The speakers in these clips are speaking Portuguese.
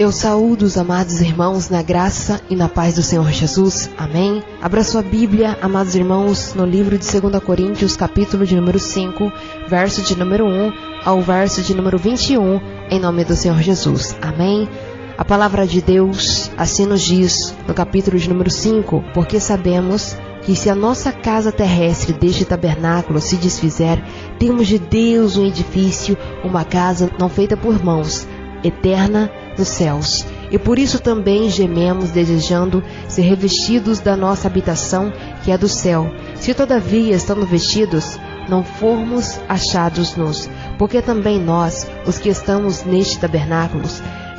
Eu saúdo os amados irmãos na graça e na paz do Senhor Jesus. Amém? Abra sua Bíblia, amados irmãos, no livro de 2 Coríntios, capítulo de número 5, verso de número 1 ao verso de número 21, em nome do Senhor Jesus. Amém? A palavra de Deus assim nos diz, no capítulo de número 5, porque sabemos que se a nossa casa terrestre deste tabernáculo se desfizer, temos de Deus um edifício, uma casa não feita por mãos, eterna nos céus. E por isso também gememos, desejando ser revestidos da nossa habitação, que é do céu. Se todavia, estando vestidos, não formos achados nus, porque também nós, os que estamos neste tabernáculo,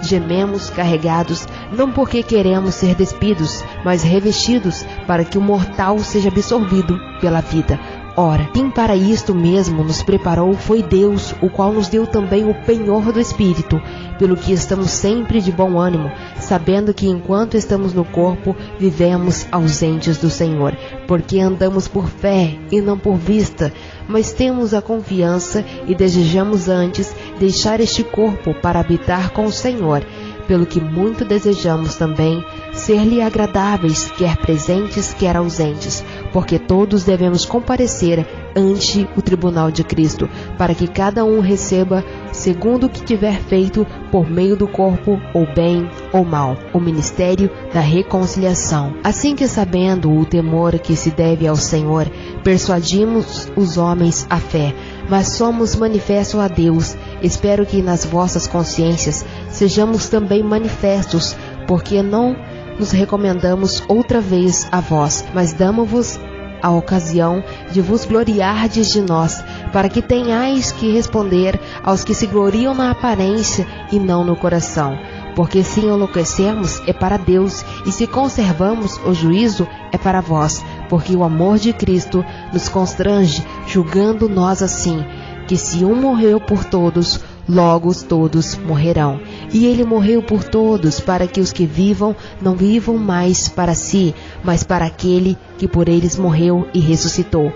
gememos carregados, não porque queremos ser despidos, mas revestidos, para que o mortal seja absorvido pela vida. Ora, quem para isto mesmo nos preparou foi Deus, o qual nos deu também o penhor do Espírito, pelo que estamos sempre de bom ânimo, sabendo que enquanto estamos no corpo, vivemos ausentes do Senhor, porque andamos por fé e não por vista, mas temos a confiança e desejamos antes deixar este corpo para habitar com o Senhor, pelo que muito desejamos também ser-lhe agradáveis, quer presentes, quer ausentes, porque todos devemos comparecer ante o tribunal de Cristo, para que cada um receba segundo o que tiver feito por meio do corpo, ou bem ou mal, o ministério da reconciliação. Assim que, sabendo o temor que se deve ao Senhor, persuadimos os homens à fé, mas somos manifestos a Deus. Espero que nas vossas consciências sejamos também manifestos, porque não nos recomendamos outra vez a vós, mas damos-vos a ocasião de vos gloriardes de nós, para que tenhais que responder aos que se gloriam na aparência e não no coração. Porque se enlouquecemos é para Deus, e se conservamos o juízo é para vós, porque o amor de Cristo nos constrange, julgando nós assim, que se um morreu por todos, logo todos morrerão. E ele morreu por todos, para que os que vivam não vivam mais para si, mas para aquele que por eles morreu e ressuscitou.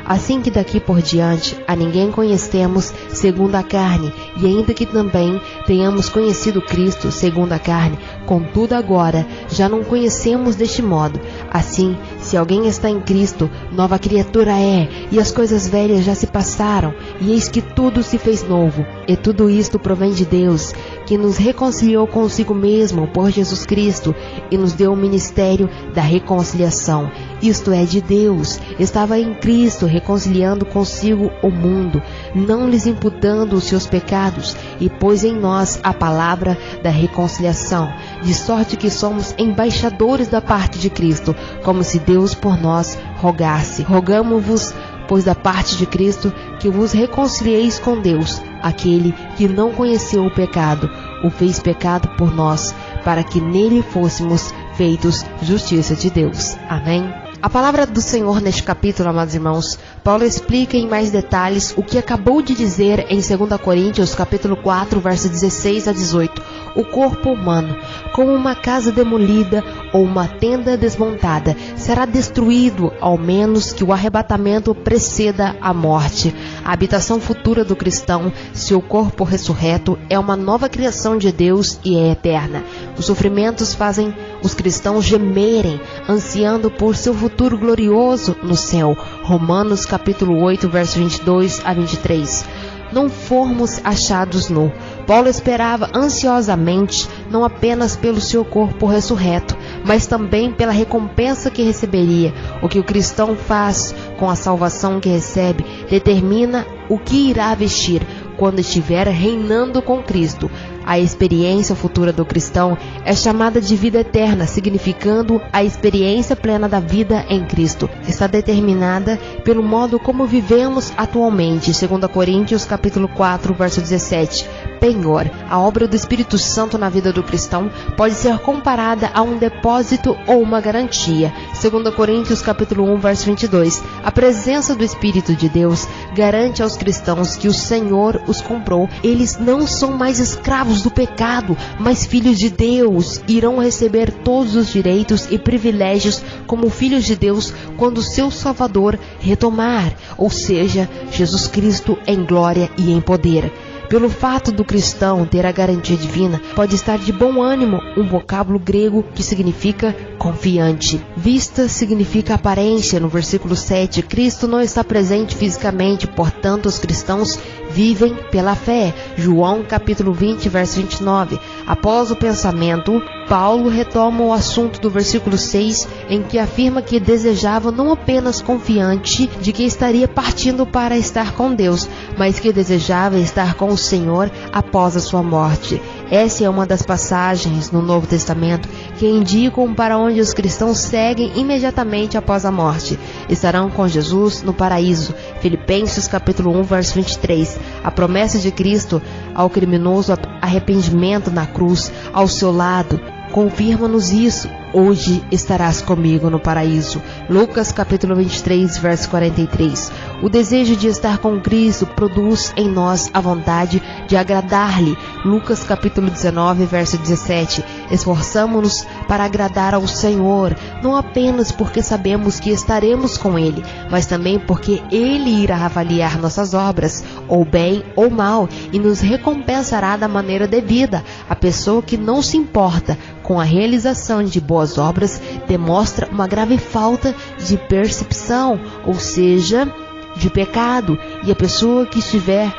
Assim que daqui por diante a ninguém conhecemos segundo a carne, e ainda que também tenhamos conhecido Cristo segundo a carne, contudo agora já não conhecemos deste modo. Assim, se alguém está em Cristo, nova criatura é, e as coisas velhas já se passaram, e eis que tudo se fez novo. E tudo isto provém de Deus, que nos reconciliou consigo mesmo por Jesus Cristo, e nos deu o ministério da reconciliação. Isto é de Deus, estava em Cristo reconciliando consigo o mundo, não lhes imputando os seus pecados, e pôs em nós a palavra da reconciliação, de sorte que somos embaixadores da parte de Cristo, como se Deus por nós rogasse. Rogamo-vos, pois da parte de Cristo, que vos reconcilieis com Deus. Aquele que não conheceu o pecado, o fez pecado por nós, para que nele fôssemos feitos justiça de Deus. Amém? A palavra do Senhor neste capítulo, amados irmãos, Paulo explica em mais detalhes o que acabou de dizer em 2 Coríntios, capítulo 4, verso 16 a 18. O corpo humano, como uma casa demolida ou uma tenda desmontada, será destruído, ao menos que o arrebatamento preceda a morte. A habitação futura do cristão, seu corpo ressurreto, é uma nova criação de Deus e é eterna. Os sofrimentos fazem os cristãos gemerem, ansiando por seu futuro glorioso no céu. Romanos capítulo 8, verso 22 a 23. Não formos achados nu. Paulo esperava ansiosamente, não apenas pelo seu corpo ressurreto, mas também pela recompensa que receberia. O que o cristão faz com a salvação que recebe determina o que irá vestir quando estiver reinando com Cristo. A experiência futura do cristão é chamada de vida eterna, significando a experiência plena da vida em Cristo. Está determinada pelo modo como vivemos atualmente. 2 Coríntios capítulo 4, verso 17. Penhor. A obra do Espírito Santo na vida do cristão pode ser comparada a um depósito ou uma garantia. 2 Coríntios capítulo 1, verso 22. A presença do Espírito de Deus garante aos cristãos que o Senhor os comprou. Eles não são mais escravos do pecado, mas filhos de Deus. Irão receber todos os direitos e privilégios como filhos de Deus quando seu Salvador retomar, ou seja, Jesus Cristo em glória e em poder. Pelo fato do cristão ter a garantia divina, pode estar de bom ânimo, um vocábulo grego que significa confiante. Vista significa aparência. No versículo 7, Cristo não está presente fisicamente, portanto os cristãos vivem pela fé. João capítulo 20, verso 29. Após o pensamento, Paulo retoma o assunto do versículo 6, em que afirma que desejava não apenas confiante de que estaria partindo para estar com Deus, mas que desejava estar com o Senhor após a sua morte. Essa é uma das passagens no Novo Testamento que indicam para onde os cristãos seguem imediatamente após a morte. Estarão com Jesus no paraíso. Filipenses capítulo 1, verso 23. A promessa de Cristo ao criminoso arrependimento na cruz, ao seu lado, confirma-nos isso. Hoje estarás comigo no paraíso. Lucas capítulo 23, verso 43. O desejo de estar com Cristo produz em nós a vontade de agradar-lhe. Lucas capítulo 19, verso 17. Esforçamo-nos para agradar ao Senhor, não apenas porque sabemos que estaremos com Ele, mas também porque Ele irá avaliar nossas obras, ou bem ou mal, e nos recompensará da maneira devida. A pessoa que não se importa com a realização de boas obras demonstra uma grave falta de percepção, ou seja, de pecado. E a pessoa que estiver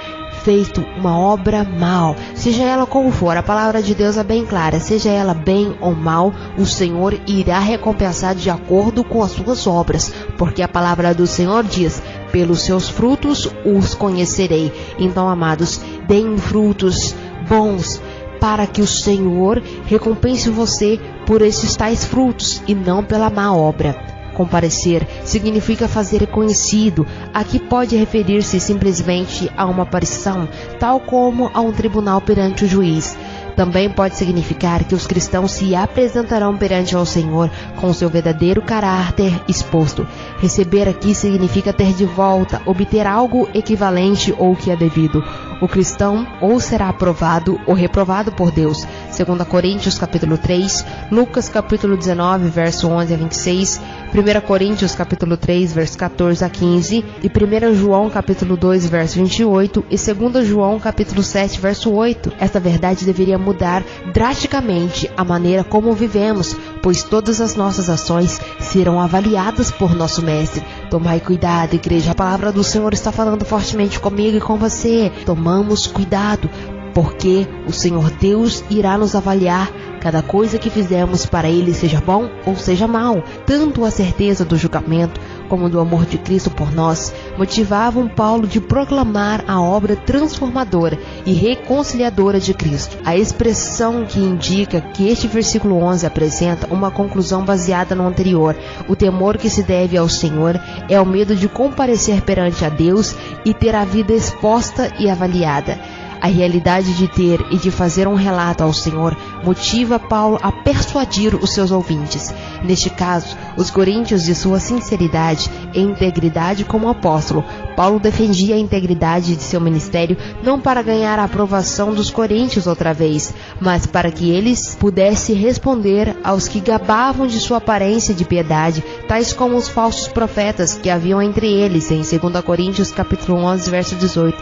feito uma obra mal, seja ela como for, a palavra de Deus é bem clara, seja ela bem ou mal, o Senhor irá recompensar de acordo com as suas obras, porque a palavra do Senhor diz: pelos seus frutos os conhecerei. Então, amados, deem frutos bons, para que o Senhor recompense você por esses tais frutos e não pela má obra. Comparecer significa fazer conhecido. Aqui pode referir-se simplesmente a uma aparição, tal como a um tribunal perante o juiz. Também pode significar que os cristãos se apresentarão perante ao Senhor com seu verdadeiro caráter exposto. Receber aqui significa ter de volta, obter algo equivalente ou que é devido. O cristão ou será aprovado ou reprovado por Deus. 2 Coríntios capítulo 3, Lucas capítulo 19, verso 11 a 26, 1 Coríntios capítulo 3, verso 14 a 15, e 1 João capítulo 2, verso 28, e 2 João capítulo 7, verso 8. Esta verdade deveria mudar drasticamente a maneira como vivemos, pois todas as nossas ações serão avaliadas por nosso Mestre. Tomai cuidado, igreja, a palavra do Senhor está falando fortemente comigo e com você. Tomamos cuidado, porque o Senhor Deus irá nos avaliar cada coisa que fizermos para Ele, seja bom ou seja mal. Tanto a certeza do julgamento como do amor de Cristo por nós motivavam Paulo de proclamar a obra transformadora e reconciliadora de Cristo. A expressão que indica que este versículo 11 apresenta uma conclusão baseada no anterior. O temor que se deve ao Senhor é o medo de comparecer perante a Deus e ter a vida exposta e avaliada. A realidade de ter e de fazer um relato ao Senhor motiva Paulo a persuadir os seus ouvintes. Neste caso, os coríntios, de sua sinceridade e integridade como apóstolo. Paulo defendia a integridade de seu ministério não para ganhar a aprovação dos coríntios outra vez, mas para que eles pudessem responder aos que gabavam de sua aparência de piedade, tais como os falsos profetas que haviam entre eles, em 2 Coríntios capítulo 11, verso 18.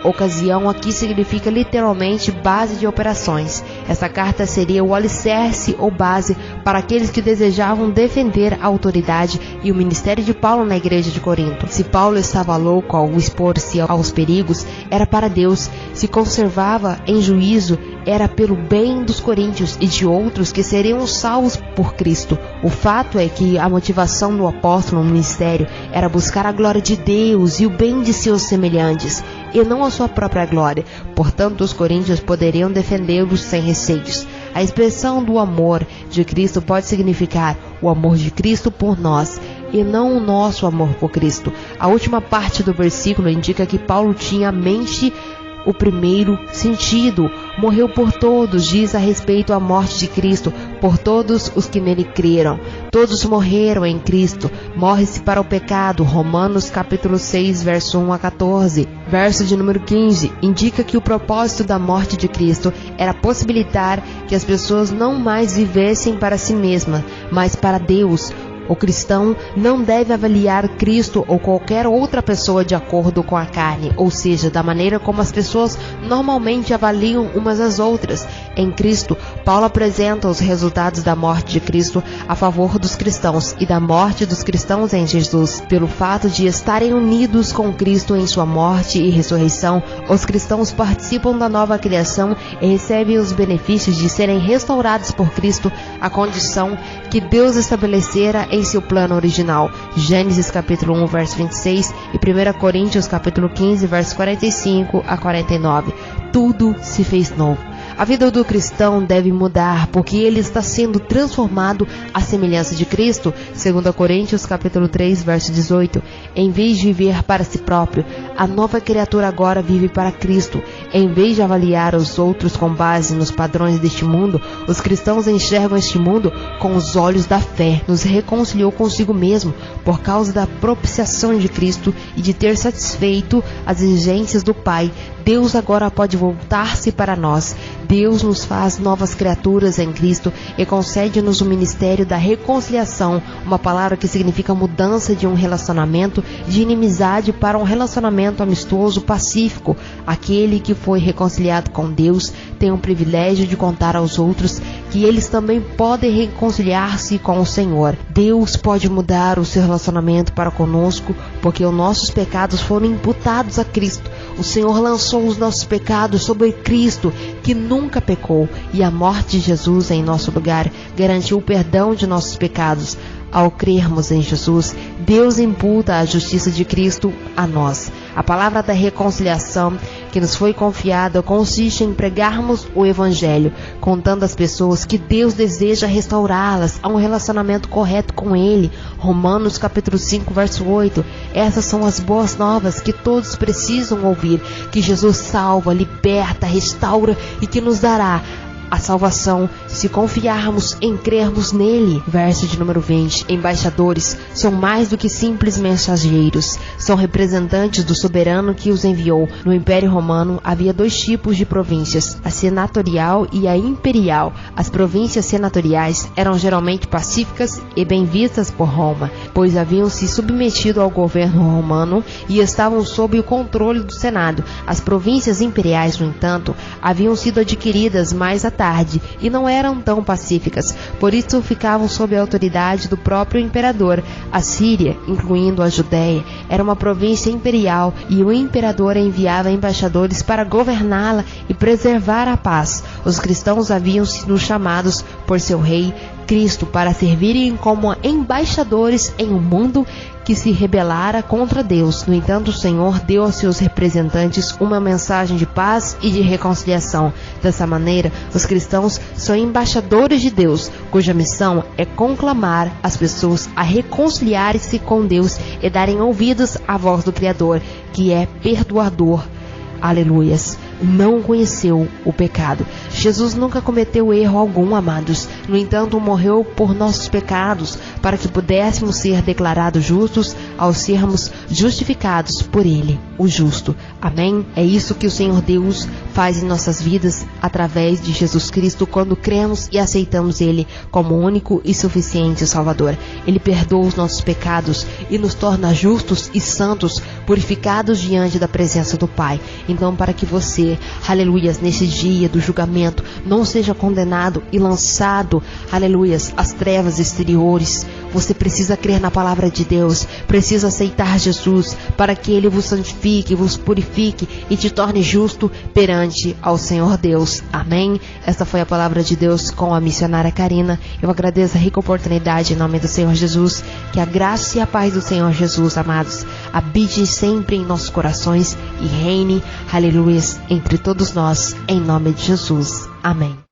Ocasião aqui significa literalmente base de operações. Essa carta seria o alicerce ou base para aqueles que desejavam defender a autoridade e o ministério de Paulo na igreja de Corinto. Se Paulo estava louco ao expor-se aos perigos, era para Deus. Se conservava em juízo, era pelo bem dos coríntios e de outros que seriam salvos por Cristo. O fato é que a motivação do apóstolo no ministério era buscar a glória de Deus e o bem de seus semelhantes, e não a sua própria glória. Portanto, os coríntios poderiam defendê-los sem receios. A expressão do amor de Cristo pode significar o amor de Cristo por nós, e não o nosso amor por Cristo. A última parte do versículo indica que Paulo tinha a mente o primeiro sentido. Morreu por todos, diz a respeito à morte de Cristo, por todos os que nele creram. Todos morreram em Cristo. Morre-se para o pecado. Romanos capítulo 6, verso 1 a 14. Verso de número 15 indica que o propósito da morte de Cristo era possibilitar que as pessoas não mais vivessem para si mesmas, mas para Deus. O cristão não deve avaliar Cristo ou qualquer outra pessoa de acordo com a carne, ou seja, da maneira como as pessoas normalmente avaliam umas às outras. Em Cristo, Paulo apresenta os resultados da morte de Cristo a favor dos cristãos e da morte dos cristãos em Jesus. Pelo fato de estarem unidos com Cristo em sua morte e ressurreição, os cristãos participam da nova criação e recebem os benefícios de serem restaurados por Cristo à condição que Deus estabelecera em seu plano original. Gênesis capítulo 1, verso 26 e 1 Coríntios capítulo 15, verso 45 a 49. Tudo se fez novo. A vida do cristão deve mudar, porque ele está sendo transformado à semelhança de Cristo. 2 Coríntios capítulo 3, verso 18. Em vez de viver para si próprio, a nova criatura agora vive para Cristo. Em vez de avaliar os outros com base nos padrões deste mundo, os cristãos enxergam este mundo com os olhos da fé. Nos reconciliou consigo mesmo por causa da propiciação de Cristo e de ter satisfeito as exigências do Pai. Deus agora pode voltar-se para nós. Deus nos faz novas criaturas em Cristo e concede-nos o ministério da reconciliação, uma palavra que significa mudança de um relacionamento de inimizade para um relacionamento amistoso, pacífico. Aquele que foi reconciliado com Deus tem o privilégio de contar aos outros que eles também podem reconciliar-se com o Senhor. Deus pode mudar o seu relacionamento para conosco, porque os nossos pecados foram imputados a Cristo. O Senhor lançou os nossos pecados sobre Cristo, que nunca pecou, e a morte de Jesus em nosso lugar garantiu o perdão de nossos pecados. Ao crermos em Jesus, Deus imputa a justiça de Cristo a nós. A palavra da reconciliação que nos foi confiada consiste em pregarmos o Evangelho, contando às pessoas que Deus deseja restaurá-las a um relacionamento correto com Ele. Romanos capítulo 5, verso 8. Essas são as boas novas que todos precisam ouvir, que Jesus salva, liberta, restaura e que nos dará a salvação se confiarmos em crermos nele. Verso de número 20. Embaixadores são mais do que simples mensageiros, são representantes do soberano que os enviou. No Império Romano havia dois tipos de províncias, a senatorial e a imperial. As províncias senatoriais eram geralmente pacíficas e bem vistas por Roma, pois haviam se submetido ao governo romano e estavam sob o controle do Senado. As províncias imperiais, no entanto, haviam sido adquiridas mais à tarde e não eram tão pacíficas, por isso ficavam sob a autoridade do próprio imperador. A Síria, incluindo a Judéia, era uma província imperial e o imperador enviava embaixadores para governá-la e preservar a paz. Os cristãos haviam sido chamados por seu rei Cristo para servirem como embaixadores em um mundo que se rebelara contra Deus. No entanto, o Senhor deu aos seus representantes uma mensagem de paz e de reconciliação. Dessa maneira, os cristãos são embaixadores de Deus, cuja missão é conclamar as pessoas a reconciliarem-se com Deus e darem ouvidos à voz do Criador, que é perdoador. Aleluias. Não conheceu o pecado. Jesus nunca cometeu erro algum, amados. No entanto, morreu por nossos pecados, para que pudéssemos ser declarados justos ao sermos justificados por Ele, o justo. Amém? É isso que o Senhor Deus faz em nossas vidas através de Jesus Cristo quando cremos e aceitamos Ele como único e suficiente Salvador. Ele perdoa os nossos pecados e nos torna justos e santos, purificados diante da presença do Pai. Então, para que você, aleluias, nesse dia do julgamento, não seja condenado e lançado, aleluias, às trevas exteriores, você precisa crer na palavra de Deus, precisa aceitar Jesus para que Ele vos santifique, vos purifique e te torne justo perante ao Senhor Deus. Amém? Esta foi a palavra de Deus com a missionária Karina. Eu agradeço a rica oportunidade em nome do Senhor Jesus. Que a graça e a paz do Senhor Jesus, amados, habite sempre em nossos corações e reine, aleluias, entre todos nós, em nome de Jesus. Amém.